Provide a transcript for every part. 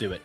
do it.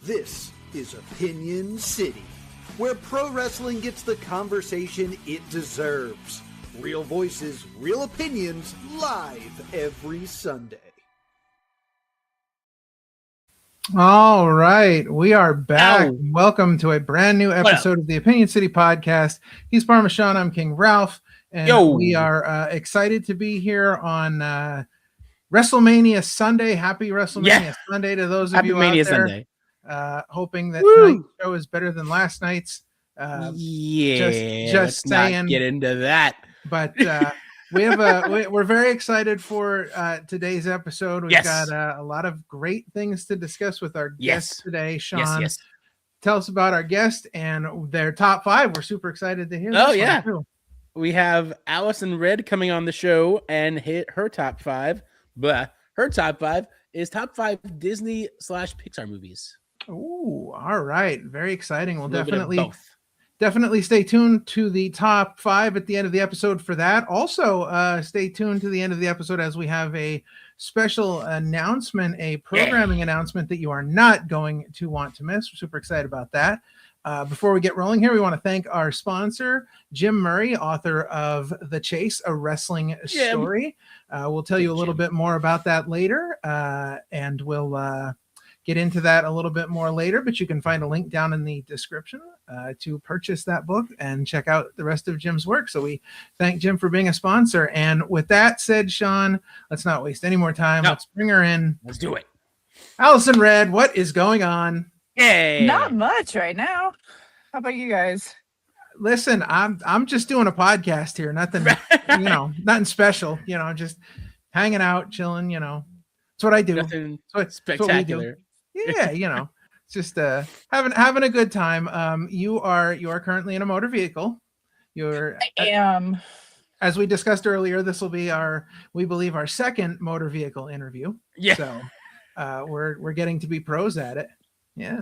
This is Opinion City, where pro wrestling gets the conversation it deserves. Real voices, real opinions, live every Sunday. All right, we are back. Welcome to a brand new episode of the Opinion City podcast. He's Parmesan, I'm King Ralph, and we are excited to be here on WrestleMania Sunday. Happy WrestleMania Sunday to those of you out there. Sunday. Hoping that tonight's show is better than last night's. Just saying. Not get into that. But we're very excited for today's episode. We've got a lot of great things to discuss with our guest today, Sean. Tell us about our guest and their top five. We're super excited to hear. We have Allison Red coming on the show and hit her top five. But her top five is top five Disney/Pixar movies. Oh, all right. Very exciting. We'll definitely stay tuned to the top five at the end of the episode for that. Also, stay tuned to the end of the episode as we have a special announcement, a programming announcement that you are not going to want to miss. We're super excited about that. Before we get rolling here, we want to thank our sponsor, Jim Murray, author of The Chase, a wrestling story. We'll tell you a little bit more about that later, and we'll get into that a little bit more later, but you can find a link down in the description to purchase that book and check out the rest of Jim's work. So we thank Jim for being a sponsor. And with that said, Sean, let's not waste any more time. Let's bring her in. Let's do it. Allison Red, what is going on? Hey. Not much right now. How about you guys? Listen, I'm just doing a podcast here. Nothing, nothing special. Just hanging out, chilling. That's what I do. Nothing spectacular. Yeah, it's just having a good time. You are currently in a motor vehicle. I am. As we discussed earlier, this will be we believe our second motor vehicle interview. Yeah. So we're getting to be pros at it. Yeah.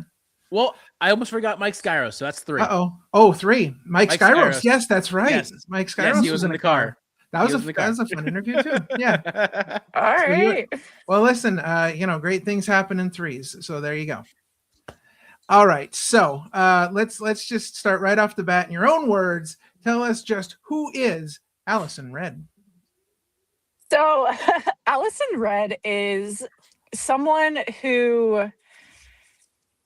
Well, I almost forgot Mike Skyros, so that's three. Oh, three. Mike Skyros. Yes, that's right. Yes. Mike Skyros was in the car. That was a fun interview too. Yeah. All right. Well, listen, great things happen in threes. So there you go. All right. So let's just start right off the bat in your own words. Tell us just who is Allison Red? So Allison Red is someone who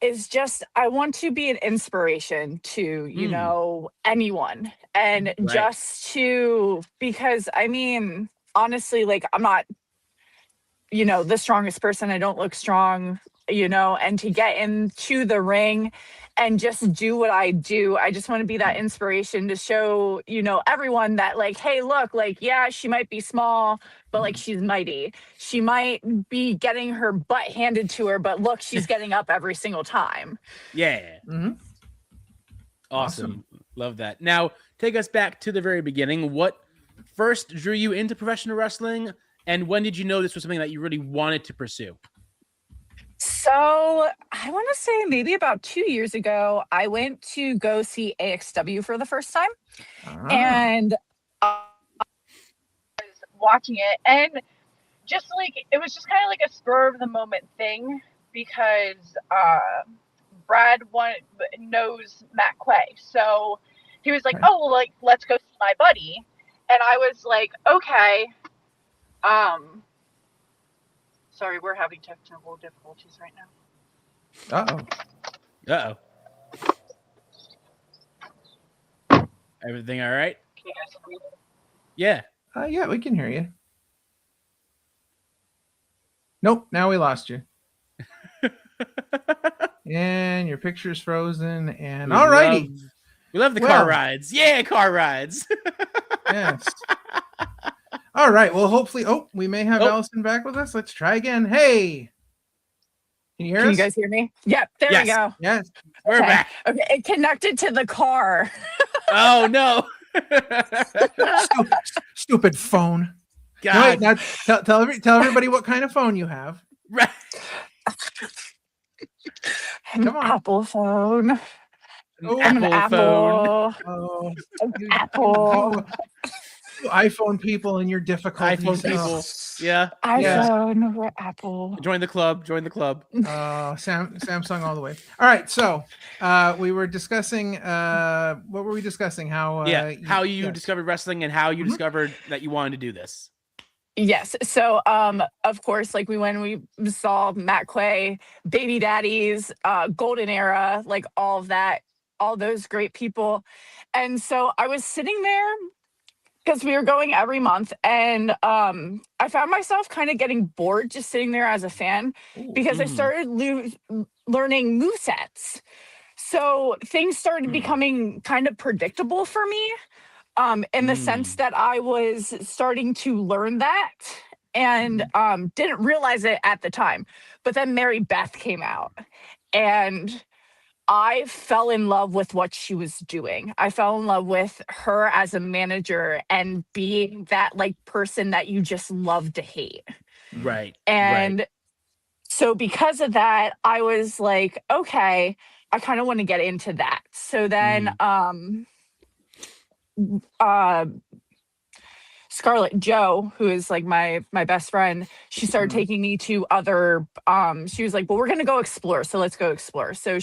is just, I want to be an inspiration to, anyone. And just to, because honestly, I'm not, the strongest person. I don't look strong, and to get into the ring and just do what I do. I just want to be that inspiration to show, everyone that hey, look, she might be small, but she's mighty. She might be getting her butt handed to her, but look, she's getting up every single time. Yeah. Mm-hmm. Awesome. Love that. Now, take us back to the very beginning. What first drew you into professional wrestling, and when did you know this was something that you really wanted to pursue? So I want to say maybe about 2 years ago, I went to go see AXW for the first time. And I was watching it, and just it was just kind of a spur of the moment thing, because Brad knows Matt Quay. So he was like, oh, well, let's go see my buddy. And I was like, okay. Sorry, we're having technical difficulties right now. Uh-oh. Everything all right? Can you guys hear me? Yeah. Yeah, we can hear you. Nope, now we lost you. And your picture's frozen. And alrighty. We love the car rides. Yeah, car rides. Yes. All right. Well, hopefully, we may have Allison back with us. Let's try again. Hey. Can you hear us? Can you guys hear me? Yep. There we go. Yes. We're back. Okay. It connected to the car. Oh, no. Stupid phone. God. Now, tell everybody what kind of phone you have. Right. Come on. Apple phone. An Apple phone. Apple. iPhone people and your difficulties. iPhone people. Yeah. iPhone or Apple. Join the club. Samsung all the way. All right. So we were discussing what were we discussing? How you discovered wrestling and how you discovered that you wanted to do this. Yes. So of course, like we saw Matt Quay, Baby Daddies, Golden Era, like all of that, all those great people. And so I was sitting there because we were going every month, and I found myself kind of getting bored just sitting there as a fan because I started learning movesets. So things started becoming kind of predictable for me. In the sense that I was starting to learn that and didn't realize it at the time. But then Mary Beth came out and I fell in love with what she was doing. I fell in love with her as a manager and being that like person that you just love to hate. Right. And so because of that, I was like, okay, I kind of want to get into that. So then Scarlett Joe, who is like my best friend, she started taking me to other she was like, well, we're gonna go explore, so let's go explore. So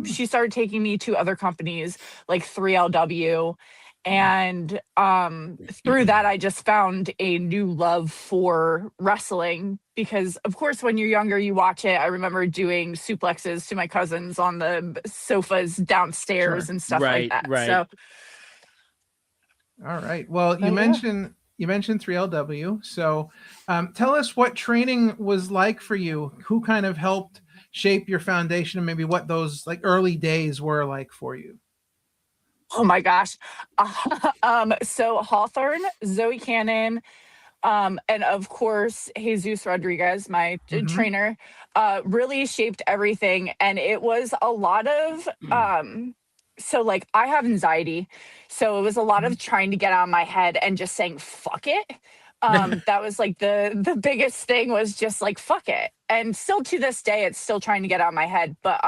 she started taking me to other companies like 3LW, and through that I just found a new love for wrestling because of course when you're younger you watch it. I remember doing suplexes to my cousins on the sofas downstairs and stuff like that. So all right. Well, you mentioned 3LW. So tell us what training was like for you. Who kind of helped shape your foundation and maybe what those like early days were like for you? Oh my gosh. So Hawthorne, Zoe Cannon, and of course, Jesus Rodriguez, my trainer, really shaped everything. And it was a lot of so like I have anxiety, so it was a lot of trying to get out of my head and just saying fuck it. That was like the biggest thing was just like fuck it. And still to this day it's still trying to get out of my head, but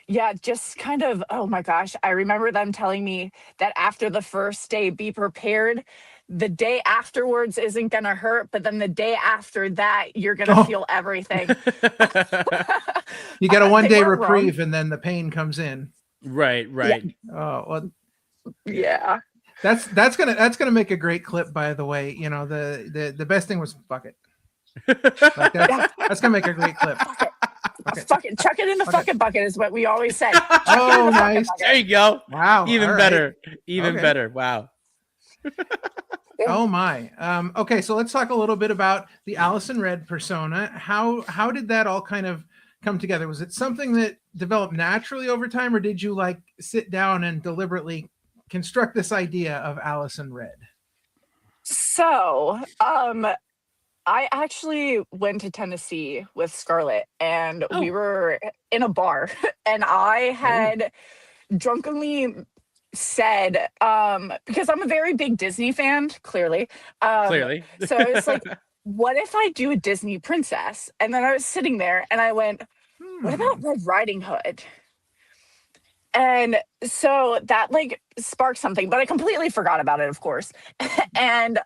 yeah, just kind of, oh my gosh, I remember them telling me that after the first day, be prepared. The day afterwards isn't going to hurt, but then the day after that, you're going to feel everything. You get a 1 day reprieve and then the pain comes in. Right. Yeah. Oh, well, yeah. That's gonna make a great clip, by the way. You know, the best thing was fuck it. Like that's gonna make a great clip. Fuck it. Chuck it in the fucking bucket is what we always say. Oh, nice. There you go. Wow. Even better. Even better. Wow. Oh my. Okay, so let's talk a little bit about the Allison Red persona. How did that all kind of come together? Was it something that developed naturally over time, or did you like sit down and deliberately construct this idea of Allison Red? So, I actually went to Tennessee with Scarlett, and we were in a bar, and I had drunkenly said, because I'm a very big Disney fan, clearly. So I was like, what if I do a Disney princess? And then I was sitting there and I went, what about Red Riding Hood? And so that like sparked something, but I completely forgot about it, of course. And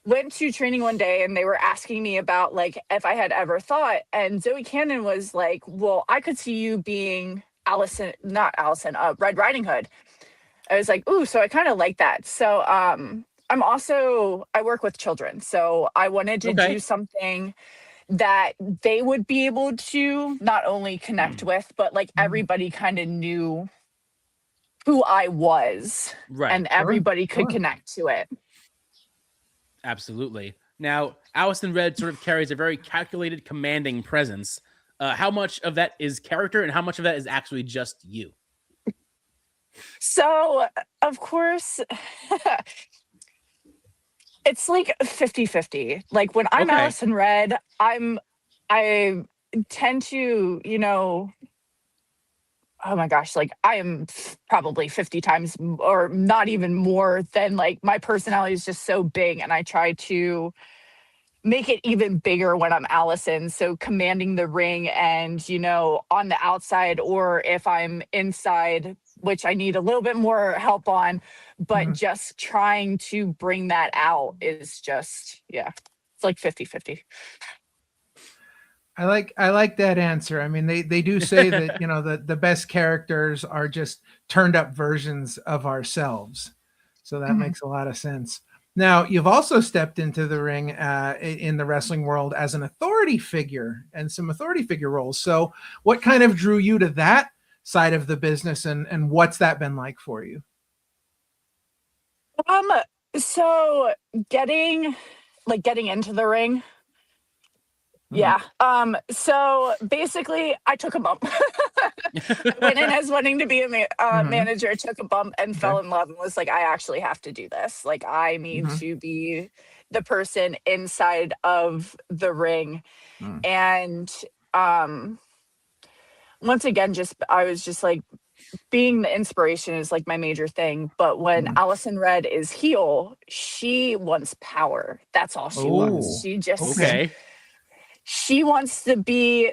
went to training one day and they were asking me about like if I had ever thought, and Zoe Cannon was like, well, I could see you being Red Riding Hood. I was like, ooh, so I kind of like that. So I work with children. So I wanted to do something that they would be able to not only connect with, but like everybody kind of knew who I was, and everybody could connect to it. Absolutely. Now, Allison Red sort of carries a very calculated, commanding presence. How much of that is character and how much of that is actually just you? So, of course, it's like 50-50. Like when I'm Allison Red, I tend to, oh my gosh, like I am probably 50 times or not even more than like my personality is just so big, and I try to make it even bigger when I'm Allison. So commanding the ring and, on the outside, or if I'm inside, which I need a little bit more help on, but just trying to bring that out is just, It's like 50-50. I like that answer. I mean, they do say that, the best characters are just turned up versions of ourselves. So that makes a lot of sense. Now, you've also stepped into the ring in the wrestling world as an authority figure and some authority figure roles. So what kind of drew you to that side of the business, and what's that been like for you? So getting into the ring. Yeah. So basically I took a bump. I went in as wanting to be a manager, took a bump and fell in love and was like, I actually have to do this. Like, I need to be the person inside of the ring. And once again, I was just like, being the inspiration is like my major thing. But when Allison Red is heel, she wants power. That's all she wants. She just she wants to be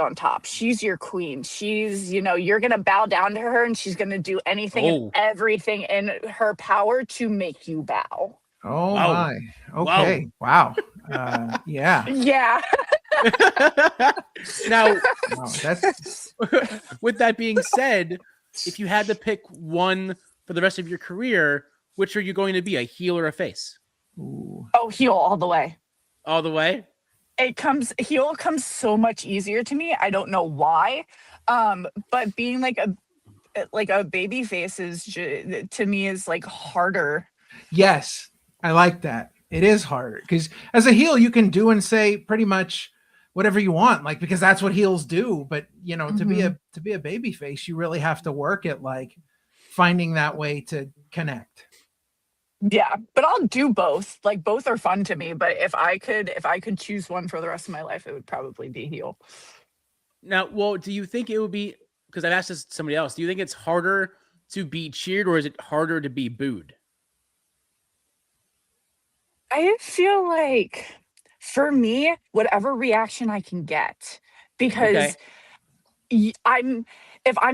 on top. She's your queen. She's, you're going to bow down to her and she's going to do anything and everything in her power to make you bow. Oh, wow. My. Okay. Wow. Yeah. Yeah. Now, that's with that being said, if you had to pick one for the rest of your career, which are you going to be, a heel or a face? Ooh. Oh, heel all the way. All the way? Heel comes so much easier to me. I don't know why. But being like a baby face is to me is like harder. Yes. I like that. It is harder because as a heel, you can do and say pretty much whatever you want, like, because that's what heels do. But to be a baby face, you really have to work at like finding that way to connect. Yeah, but I'll do both. Like, both are fun to me. But if I could choose one for the rest of my life, it would probably be heel. Now, well, do you think it would be, because I've asked this to somebody else, do you think it's harder to be cheered or is it harder to be booed? I feel like for me, whatever reaction I can get, because if I'm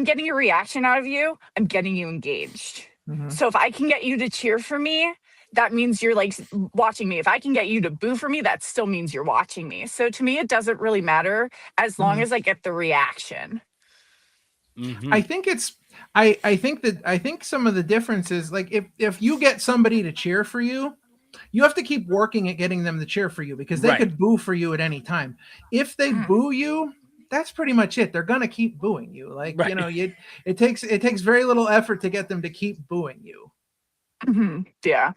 getting a reaction out of you, I'm getting you engaged. So if I can get you to cheer for me, that means you're like watching me. If I can get you to boo for me, that still means you're watching me. So to me, it doesn't really matter as long as I get the reaction. I think I think some of the difference is like if you get somebody to cheer for you, you have to keep working at getting them to cheer for you because they could boo for you at any time. If they boo you, that's pretty much it. They're gonna keep booing you. Like it takes very little effort to get them to keep booing you. Yeah.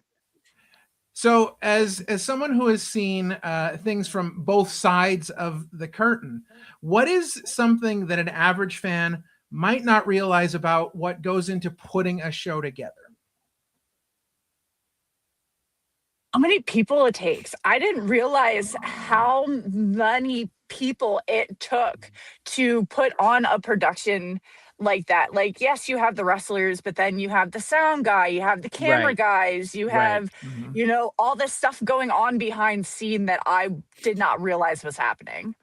So as someone who has seen things from both sides of the curtain, what is something that an average fan might not realize about what goes into putting a show together? How many people it takes. I didn't realize how many people it took to put on a production like that. Like, yes, you have the wrestlers, but then you have the sound guy, you have the camera guys, you have, all this stuff going on behind scene that I did not realize was happening.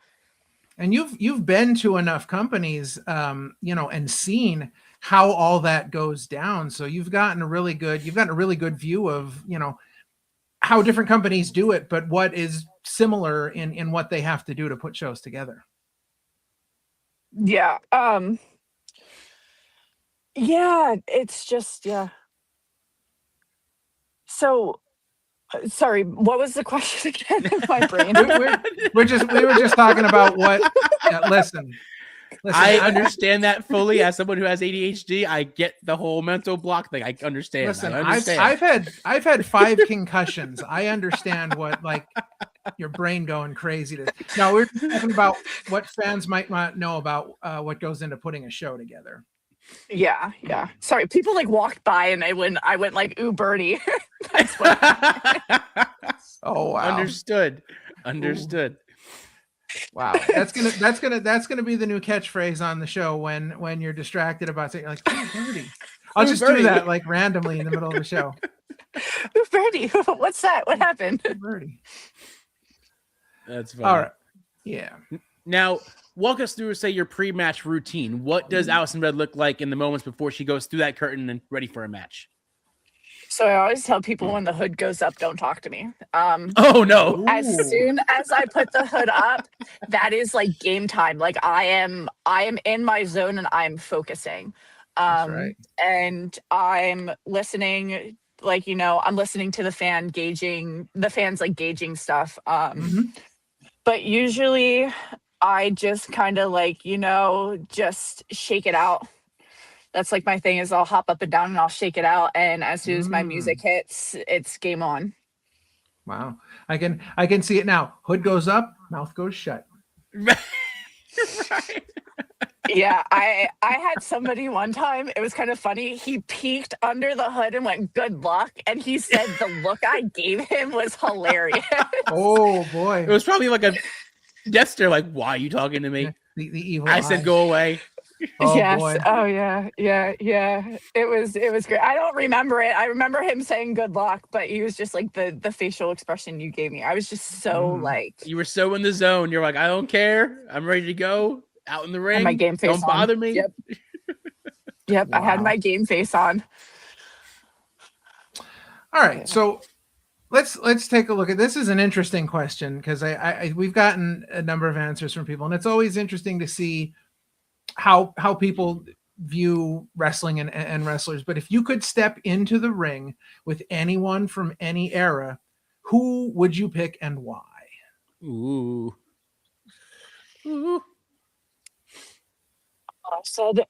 And you've been to enough companies, and seen how all that goes down. So you've gotten a really good view of, how different companies do it, but what is similar in what they have to do to put shows together. Yeah. Yeah, it's just, So, sorry, what was the question again in my brain? we were just talking about what, listen, I understand that fully. As someone who has ADHD, I get the whole mental block thing. I understand. Listen, I've had 5 concussions. I understand what like your brain going crazy to. Now we're talking about what fans might not know about what goes into putting a show together. Yeah. Sorry, people like walked by and I went like, ooh, birdie. That's what. Oh wow. Understood. Ooh. Wow, that's gonna be the new catchphrase on the show when you're distracted about something like, oh, birdie. I'll just do that like randomly in the middle of the show. Ooh, birdie. What's that? What happened? Birdie. That's funny. All right. Yeah. Now, walk us through, say, your pre-match routine. What does Allison Red look like in the moments before she goes through that curtain and ready for a match? So I always tell people when the hood goes up, don't talk to me. Oh no. As soon as I put the hood up, that is like game time. Like I am in my zone and I'm focusing. That's right. And I'm listening, like, I'm listening to the fans like gauging stuff. But usually I just kind of like, just shake it out. That's like my thing is I'll hop up and down and I'll shake it out. And as soon as my music hits, it's game on. Wow. I can see it now. Hood goes up, mouth goes shut. Right. Yeah, I had somebody one time, it was kind of funny. He peeked under the hood and went, "Good luck." And he said the look I gave him was hilarious. Oh boy. It was probably like a death stare, like, why are you talking to me? The evil I said go away. Oh yes. boy. Oh yeah. It was great. I don't remember it. I remember him saying good luck, but he was just like the facial expression you gave me. I was just so like, You were so in the zone. You're like, I don't care. I'm ready to go out in the ring. my game face Don't bother me. Yep. Wow. I had my game face on. All right, so let's take a look at this. Is an interesting question because we've gotten a number of answers from people, and it's always interesting to see how people view wrestling and wrestlers. But if you could step into the ring with anyone from any era, who would you pick and why? Ooh. I said,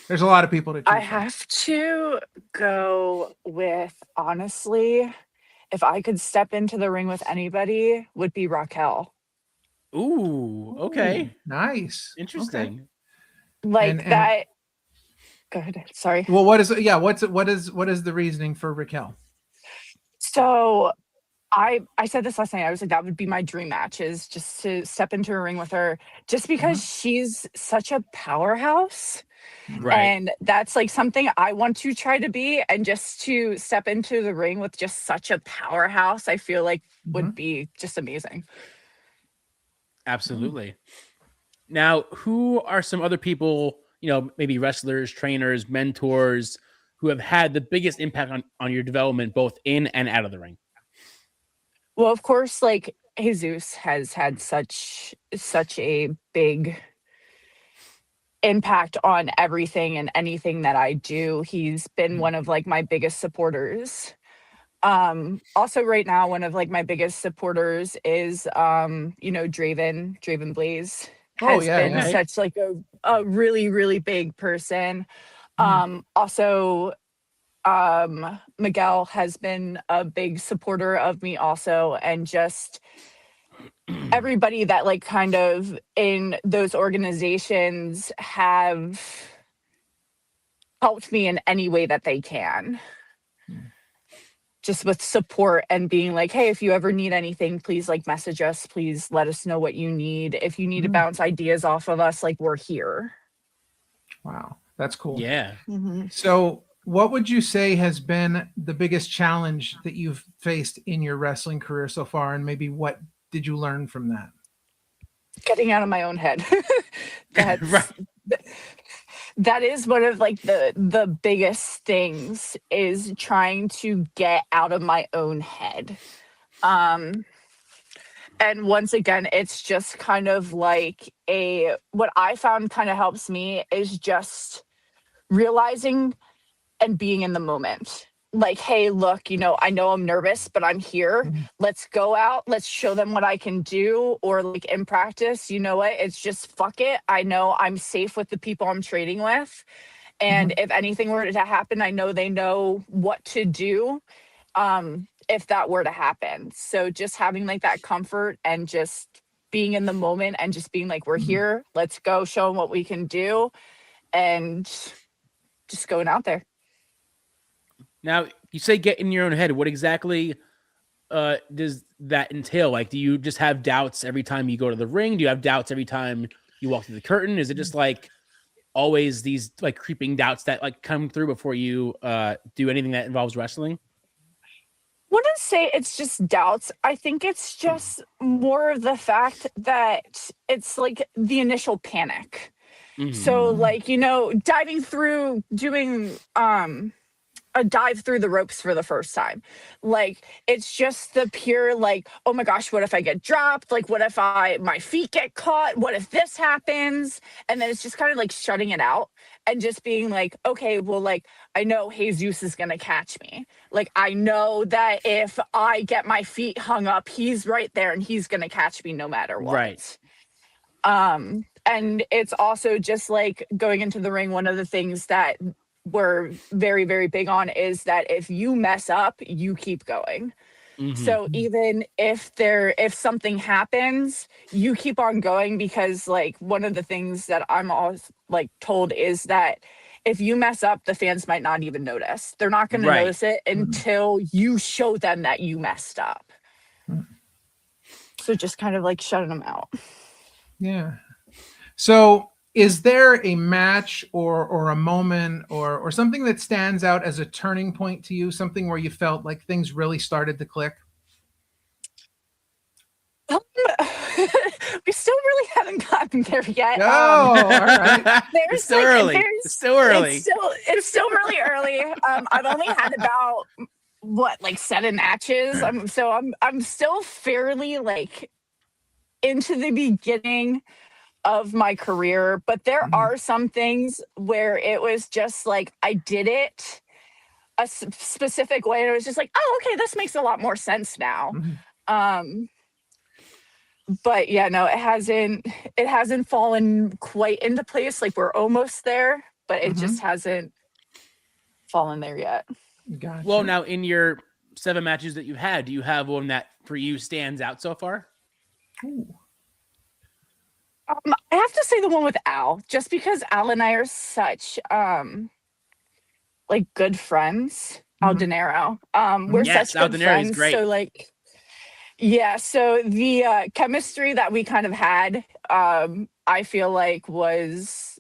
There's a lot of people to choose I from. have to go with, honestly, if I could step into the ring with anybody, would be Raquel. Ooh. Okay. Ooh, nice. Interesting. Okay. Like And that. Go ahead. Sorry. Well, what is the reasoning for Raquel? So I said this last night. I was like, that would be my dream match, is just to step into a ring with her, just because she's such a powerhouse. Right. And that's like something I want to try to be. And just to step into the ring with just such a powerhouse, I feel like would be just amazing. Absolutely. Now, who are some other people, maybe wrestlers, trainers, mentors, who have had the biggest impact on your development, both in and out of the ring? Well, of course, like Jesus has had such a big impact on everything and anything that I do. He's been one of like my biggest supporters. Also right now, one of like my biggest supporters is Draven Blaze has been such like a really, really big person. Also Miguel has been a big supporter of me also, and just everybody that like kind of in those organizations have helped me in any way that they can. Just with support and being like, hey, if you ever need anything, please like message us. Please let us know what you need. If you need to bounce ideas off of us, like, we're here. Wow, that's cool. Yeah. So what would you say has been the biggest challenge that you've faced in your wrestling career so far? And maybe what did you learn from that? Getting out of my own head. That is one of like the biggest things, is trying to get out of my own head. And once again, it's just kind of like what I found kind of helps me is just realizing and being in the moment. Like, hey, look, I know I'm nervous, but I'm here. Let's go out. Let's show them what I can do. Or like in practice, you know what? It's just fuck it. I know I'm safe with the people I'm training with. And if anything were to happen, I know they know what to do if that were to happen. So just having like that comfort and just being in the moment and just being like, we're here. Let's go show them what we can do. And just going out there. Now, you say get in your own head. What exactly does that entail? Like, do you just have doubts every time you go to the ring? Do you have doubts every time you walk through the curtain? Is it just like always these like creeping doubts that like come through before you do anything that involves wrestling? Wouldn't say it's just doubts. I think it's just more of the fact that it's like the initial panic. So like, diving through doing a dive through the ropes for the first time. Like, it's just the pure, like, oh my gosh, what if I get dropped? Like, what if my feet get caught? What if this happens? And then it's just kind of like shutting it out and just being like, okay, well, like, I know Jesus is going to catch me. Like, I know that if I get my feet hung up, he's right there and he's going to catch me no matter what. Right. And it's also just like going into the ring. One of the things that we're very, very big on is that if you mess up, you keep going. Mm-hmm. So even if something happens, you keep on going, because like one of the things that I'm always like told is that if you mess up, the fans might not even notice. They're not going to notice it until you show them that you messed up. So just kind of like shutting them out. Yeah. So is there a match or a moment or something that stands out as a turning point to you? Something where you felt like things really started to click? We still really haven't gotten there yet. Oh, all right. It's still early. It's still early. It's still really early. I've only had about 7 matches. I'm still fairly like into the beginning of my career, but there are some things where it was just like I did it a specific way and it was just like, oh, okay, this makes a lot more sense now. But yeah, no, it hasn't fallen quite into place. Like, we're almost there, but it just hasn't fallen there yet. Gotcha. Well, now in your 7 matches that you've had, do you have one that for you stands out so far? Ooh. I have to say the one with Al, just because Al and I are such like good friends. Al Dinero. We're such Al good Dinero friends. is great. So like, yeah. So the chemistry that we kind of had, I feel like was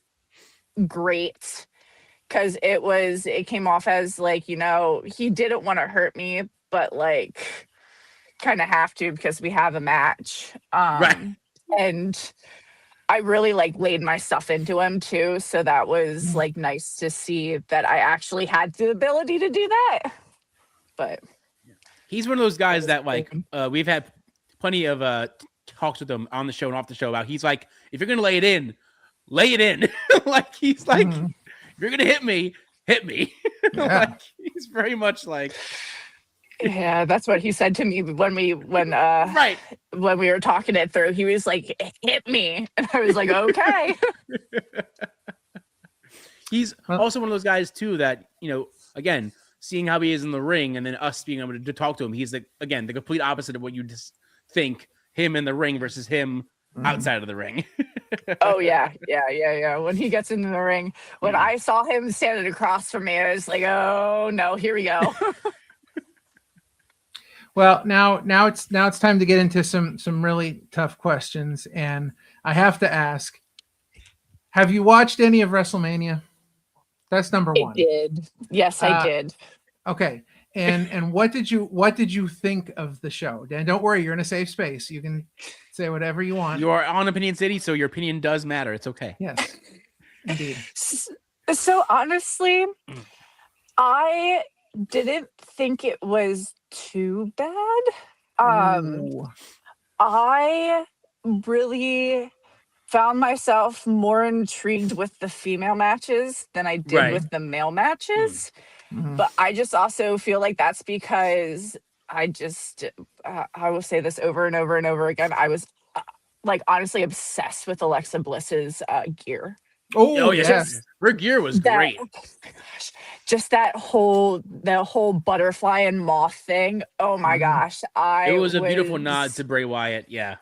great, because it came off as like, you know, he didn't want to hurt me, but like kind of have to because we have a match. Right. And I really like laid my stuff into him too. So that was like nice to see that I actually had the ability to do that. But he's one of those guys that like we've had plenty of talks with him on the show and off the show about. He's like, if you're gonna lay it in, lay it in. Like, he's like, if you're gonna hit me, hit me. Yeah. Like, he's very much like. Yeah, that's what he said to me when we were talking it through. He was like, hit me. And I was like, okay. He's also one of those guys too that, you know, again, seeing how he is in the ring and then us being able to talk to him, he's like, again, the complete opposite of what you just think, him in the ring versus him outside of the ring. Oh yeah. When he gets into the ring, when I saw him standing across from me, I was like, oh no, here we go. Well, now it's time to get into some really tough questions, and I have to ask: have you watched any of WrestleMania? That's number one. I did. Yes, I did. Okay, and what did you think of the show? Dan, don't worry, you're in a safe space. You can say whatever you want. You are on Opinion City, so your opinion does matter. It's okay. Yes, indeed. So honestly, I didn't think it was too bad. I really found myself more intrigued with the female matches than I did with the male matches. But I just also feel like that's because I will say this over and over and over again. I was like honestly obsessed with Alexa Bliss's gear. Oh yes, her gear was great. Oh my gosh, just that whole butterfly and moth thing. Oh my gosh, it was a beautiful nod to Bray Wyatt. Yeah,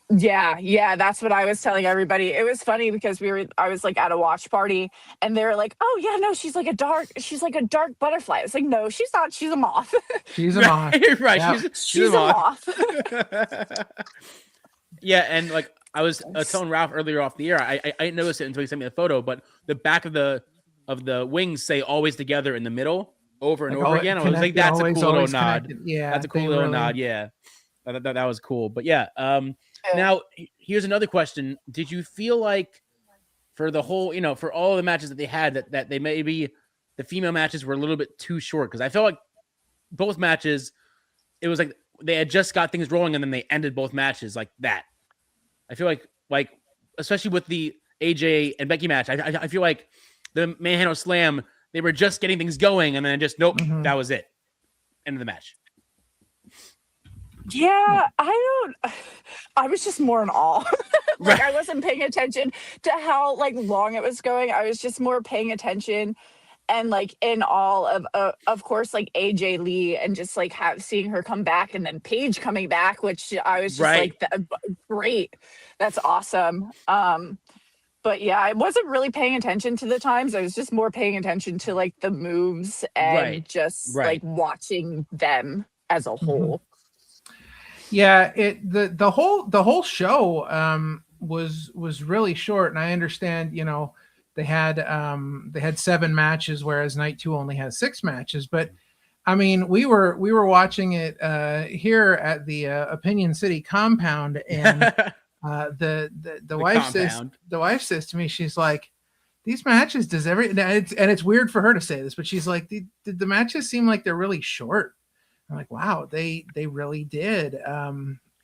that's what I was telling everybody. It was funny because I was like at a watch party and they were like, "Oh yeah, no, she's like a dark butterfly." It's like, no, she's not. She's a moth. She's a moth. Right. Yeah. She's a moth. Yeah, and like I was telling Ralph earlier off the air, I didn't notice it until he sent me the photo, but the back of the wings say "always together" in the middle over and over again. I was like, that's a cool little nod. Yeah, that's a cool little nod. Yeah, that was cool. But yeah, now here's another question: did you feel like for the whole, for all the matches that they had, that they maybe the female matches were a little bit too short because I felt like both matches, it was like they had just got things rolling and then they ended both matches like that. I feel like especially with the AJ and Becky match, I feel like the Manhandle Slam, they were just getting things going and then just nope, that was it. End of the match. Yeah, I was just more in awe. Like, I wasn't paying attention to how like long it was going. I was just more paying attention and like in awe of course, like AJ Lee and just like seeing her come back and then Paige coming back, which I was just like, great. That's awesome. But yeah, I wasn't really paying attention to the times. I was just more paying attention to like the moves and just like watching them as a whole. Yeah, the whole show was really short, and I understand, you know, they had 7 matches, whereas night 2 only has 6 matches. But I mean, we were watching it here at the Opinion City compound, and the wife says to me, she's like, these matches it's weird for her to say this, but she's like, the matches seem like they're really short. I'm like, wow, they really did.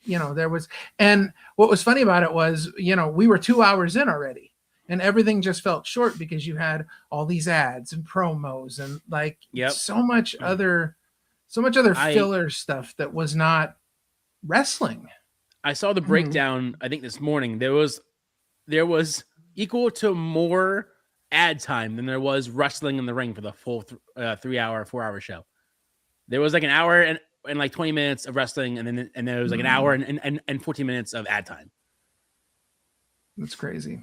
You know, there was, and what was funny about it was, you know, we were 2 hours in already and everything just felt short because you had all these ads and promos and like so much other filler stuff that was not wrestling. I saw the breakdown, I think this morning. There was equal to more ad time than there was wrestling in the ring for the full 4-hour show. There was like an hour and like 20 minutes of wrestling, and there was like an hour and 14 minutes of ad time. That's crazy.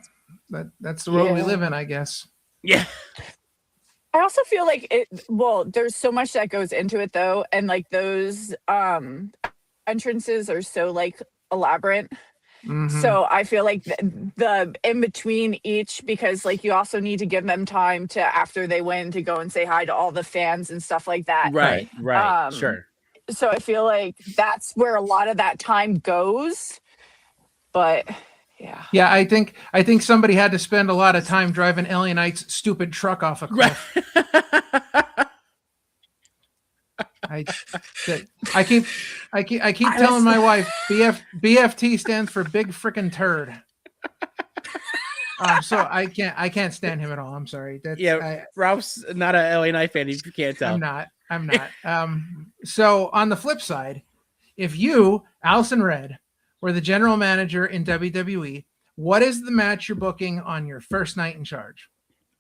That's the world we live in, I guess. Yeah. I also feel like there's so much that goes into it though, and like those entrances are so like elaborate. So I feel like the in between each, because like you also need to give them time to, after they win, to go and say hi to all the fans and stuff like that. Right. Sure. So I feel like that's where a lot of that time goes. But yeah, I think somebody had to spend a lot of time driving LA Knight's stupid truck off a cliff. I keep telling my wife BFT stands for big frickin' turd. So I can't stand him at all. I'm sorry. Ralph's not a LA Knight fan, if you can't tell. I'm not. So on the flip side, if you, Allison Red, were the general manager in WWE, what is the match you're booking on your first night in charge?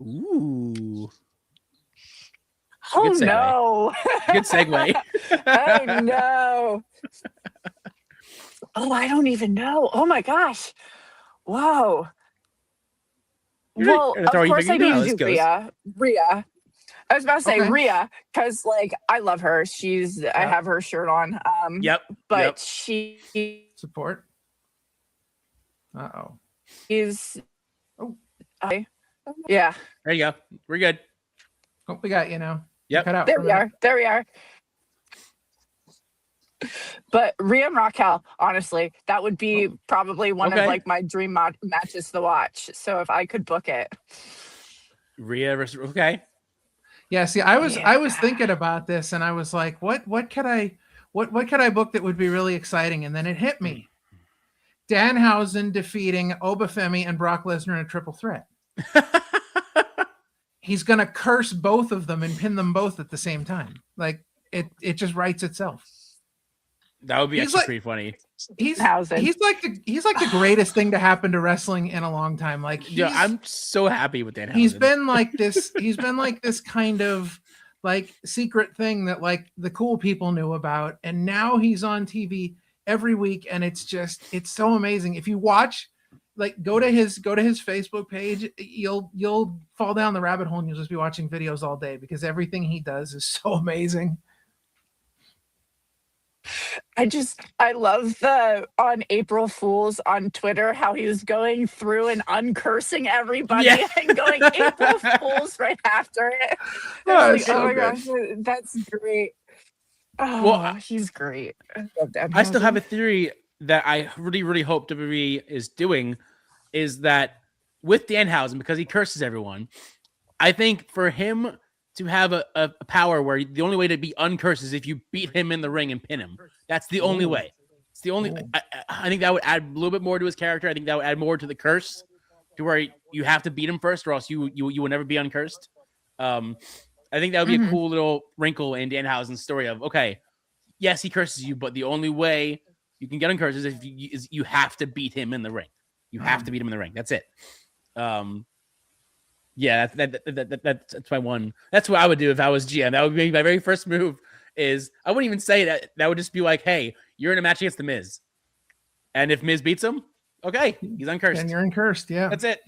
Ooh. Oh no. Good segue. Oh no. Oh, I don't even know. Oh my gosh. Whoa. Well, of course I need to do Rhea. I was about to say Rhea, because like I love her. I have her shirt on. But she support. Uh-oh. Yeah. There you go. We're good. Oh, we got you now. Yep. There we are. But Rhea and Raquel, honestly, that would be probably one of like my dream matches to watch. So if I could book it. Rhea versus Yeah, see, I was thinking about this and I was like, what could I book that would be really exciting? And then it hit me. Danhausen defeating Obafemi and Brock Lesnar in a triple threat. He's gonna curse both of them and pin them both at the same time. Like it just writes itself. That would be actually pretty funny. He's like the greatest thing to happen to wrestling in a long time. Like, I'm so happy with Danhausen. He's been like this kind of like secret thing that like the cool people knew about, and now he's on TV every week, and it's so amazing. If you watch, like, go to his Facebook page, you'll fall down the rabbit hole and you'll just be watching videos all day because everything he does is so amazing. I love on April Fools on Twitter, how he was going through and uncursing everybody and going April Fools right after it. Oh my gosh, that's great. Oh, he's great. I still have a theory that I really, really hope WWE is doing, is that with Danhausen, because he curses everyone, I think for him to have a power where the only way to be uncursed is if you beat him in the ring and pin him. That's the only way. It's the only. I think that would add a little bit more to his character. I think that would add more to the curse, to where you have to beat him first, or else you will never be uncursed. I think that would be a cool little wrinkle in Danhausen's story of, okay, yes, he curses you, but the only way you can get uncursed is if you have to beat him in the ring. You have to beat him in the ring. That's it. Yeah, that's my one. That's what I would do if I was GM. That would be my very first move. Is I wouldn't even say that. That would just be like, hey, you're in a match against the Miz, and if Miz beats him, okay, he's uncursed. And you're uncursed. Yeah, that's it.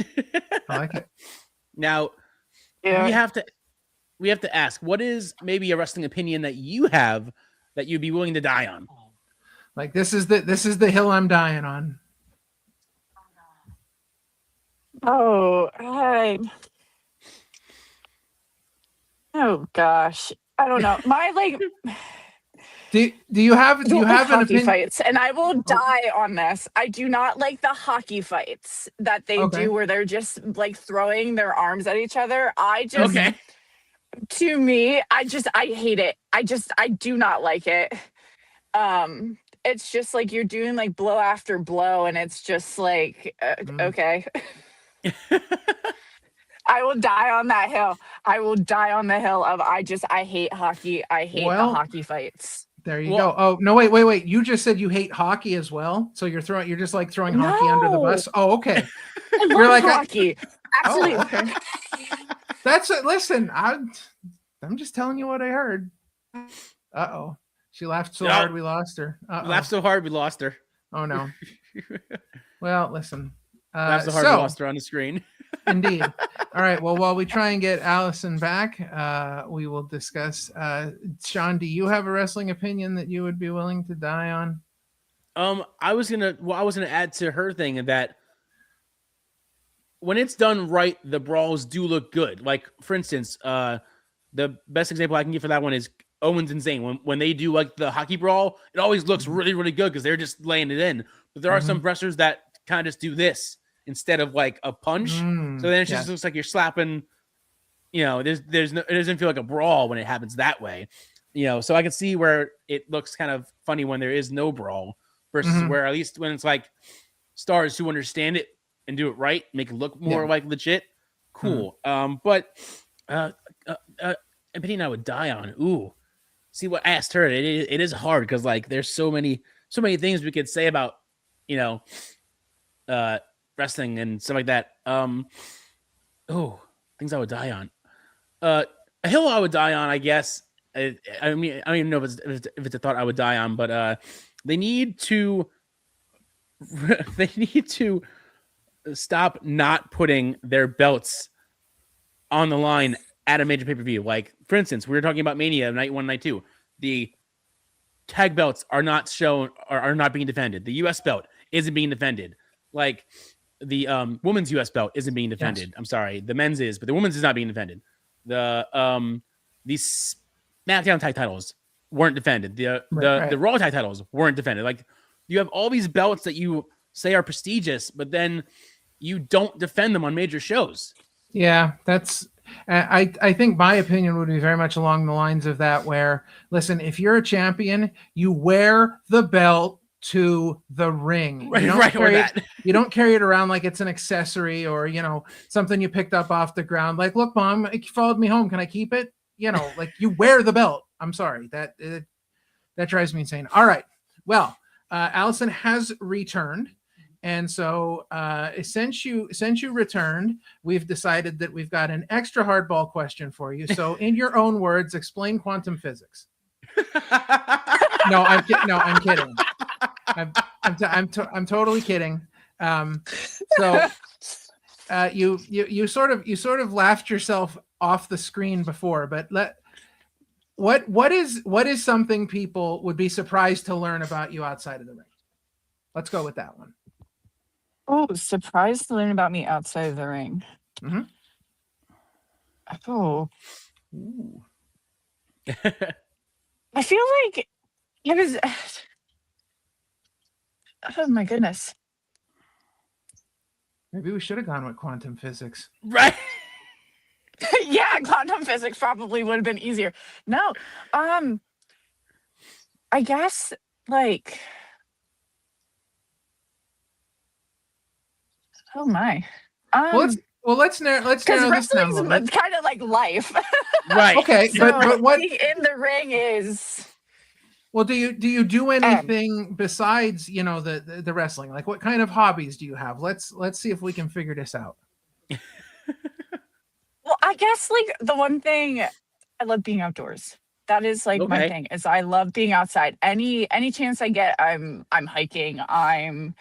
I like it. Now, we have to ask, what is maybe a wrestling opinion that you have that you'd be willing to die on? Like this is the hill I'm dying on. Oh gosh, I don't know. My do you have an opinion? Fights, and I will die on this. I do not like the hockey fights that they do where they're just like throwing their arms at each other. To me, I hate it. I do not like it. It's just like you're doing like blow after blow, and it's just like okay. I will die on that hill. I will die on the hill of I hate hockey. I hate the hockey fights. There you go. Oh no, wait. You just said you hate hockey as well. So you're just like throwing hockey under the bus. Oh, okay. You're like hockey. Absolutely. Oh, okay. That's it. Listen, I'm just telling you what I heard. Uh-oh. She laughed so hard we lost her. Laughed so hard we lost her. Oh no. Well, listen. Laughed so hard we lost her on the screen. Indeed. All right. Well, while we try and get Allison back, we will discuss. Sean, do you have a wrestling opinion that you would be willing to die on? I was gonna add to her thing that when it's done right, the brawls do look good. Like, for instance, the best example I can give for that one is Owens and Zayn. When they do like the hockey brawl, it always looks really, really good because they're just laying it in. But there are some wrestlers that kind of just do this instead of like a punch. So then it just looks like you're slapping, it doesn't feel like a brawl when it happens that way. So I can see where it looks kind of funny when there is no brawl versus where at least when it's like stars who understand it and do it right, make it look more like legit. Cool. But opinion I would die on. Ooh. See what I asked her. It is hard because like there's so many things we could say about, wrestling and stuff like that. Things I would die on. A hill I would die on, I guess. I don't even know if it's a thought I would die on, but they need to stop not putting their belts on the line at a major pay-per-view. Like, for instance, we were talking about Mania night 1, night 2. The tag belts are not shown, are not being defended. The US belt isn't being defended. Like the women's US belt isn't being defended. Yes. I'm sorry, the men's is, but the women's is not being defended. These SmackDown tag titles weren't defended. The Raw tag titles weren't defended. Like, you have all these belts that you say are prestigious, but then you don't defend them on major shows. Yeah, that's. I think my opinion would be very much along the lines of that, where, listen, if you're a champion, you wear the belt to the ring. You don't carry it around like it's an accessory or, something you picked up off the ground. Like, look, Mom, you followed me home. Can I keep it? Like, you wear the belt. I'm sorry. That drives me insane. All right. Well, Allison has returned. And so since you returned, we've decided that we've got an extra hardball question for you. So in your own words, explain quantum physics. No, I'm kidding. I'm totally kidding. So you sort of laughed yourself off the screen before, but what is something people would be surprised to learn about you outside of the ring? Let's go with that one. Oh, surprised to learn about me outside of the ring. Mm-hmm. Oh. I feel like it was. Oh my goodness. Maybe we should have gone with quantum physics. Right. Yeah, quantum quantum physics probably would have been easier. No, I guess like, oh my. Let's narrow this down a little bit. Kind of like life. Right. Okay, so but what being in the ring is. Well, do you do anything besides, the wrestling? Like, what kind of hobbies do you have? Let's see if we can figure this out. Well, I guess like the one thing, I love being outdoors. That is like my thing. Is I love being outside. Any chance I get, I'm hiking. I'm,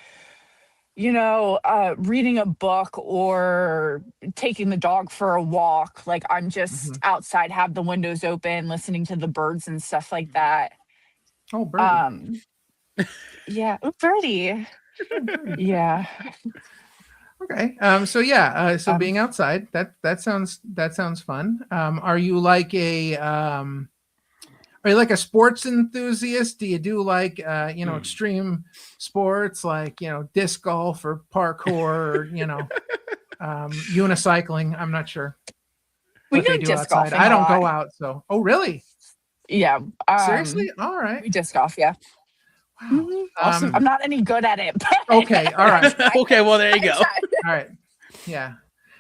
reading a book or taking the dog for a walk. Like I'm just outside, have the windows open, listening to the birds and stuff like that. Oh, birdie. Yeah. Oh, birdie. Yeah. Okay. So being outside, that sounds fun. Are you like a sports enthusiast? Do you do like extreme sports like disc golf or parkour or unicycling? I'm not sure. We do disc golf. I don't go out, so. Oh, really? Yeah. Seriously? All right. We disc golf, yeah. Wow. Awesome. I'm not any good at it. But okay. All right. Okay. Well, there you go. All right. Yeah.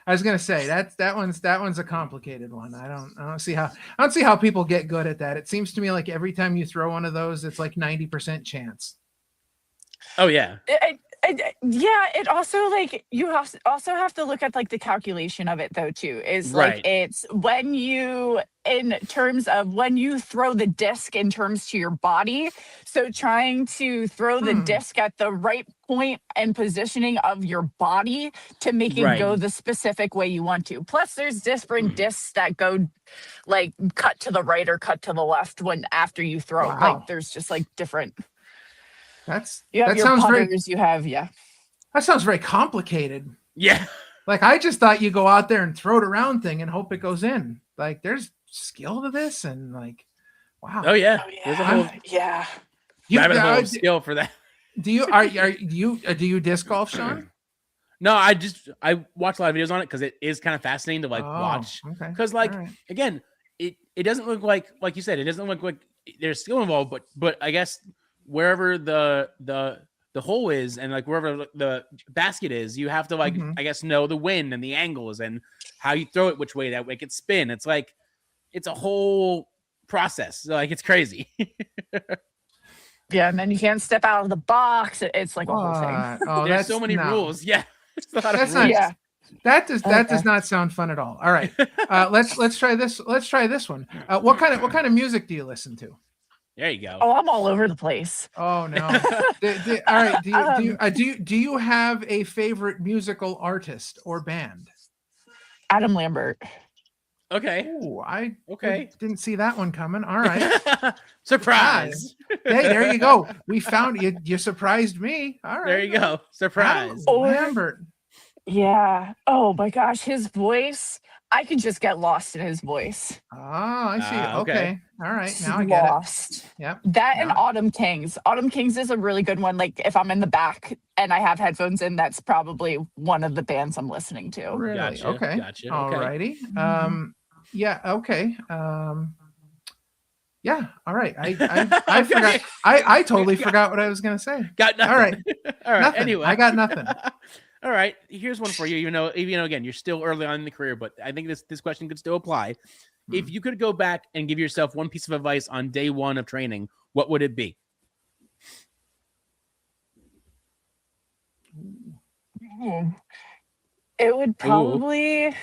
I was gonna say that one's a complicated one. I don't see how people get good at that. It seems to me like every time you throw one of those, it's like 90% chance. Oh yeah. Yeah, it also like you also have to look at like the calculation of it though too. Is like it's when you in terms of when you throw the disc in terms to your body. So trying to throw the disc at the right point and positioning of your body to make it go the specific way you want to. Plus there's different discs that go like cut to the right or cut to the left when after you throw. Like there's just like different. That sounds putters, That sounds very complicated. Yeah. Like I just thought you go out there and throw it around thing and hope it goes in. Like there's skill to this and like, wow. Oh yeah. There's a whole rabbit hole skill for that. Do you disc golf, Sean? No, I watch a lot of videos on it because it is kind of fascinating to like watch. Because again, it doesn't look like you said, it doesn't look like there's skill involved, but I guess wherever the hole is and like wherever the basket is, you have to like I guess know the wind and the angles and how you throw it, which way that make it spin. It's like it's a whole process. Like it's crazy. Yeah, and then you can't step out of the box. It's like a whole thing. Oh, there's so many rules. Yeah, that does not sound fun at all. All right, let's try this. Let's try this one. What kind of music do you listen to? There you go. Oh, I'm all over the place. Oh no! All right. Do you have a favorite musical artist or band? Adam Lambert. Okay. Ooh, I didn't see that one coming. All right. Surprise. Hey, there you go. We found you. You surprised me. All right. There you go. Surprise. Adam Lambert. Yeah. Oh my gosh, his voice. I could just get lost in his voice. Oh, I see. Okay. All right. Now I get it. Yep. That and Autumn Kings. Autumn Kings is a really good one. Like if I'm in the back and I have headphones in, that's probably one of the bands I'm listening to. Really? Gotcha. Okay. Gotcha. All righty. Yeah. Okay. Yeah. All right. I forgot. I totally forgot what I was going to say. Got nothing. All right. All right. Nothing. Anyway, I got nothing. All right, here's one for you. Again, you're still early on in the career, but I think this question could still apply. If you could go back and give yourself one piece of advice on day one of training, what would it be? It would probably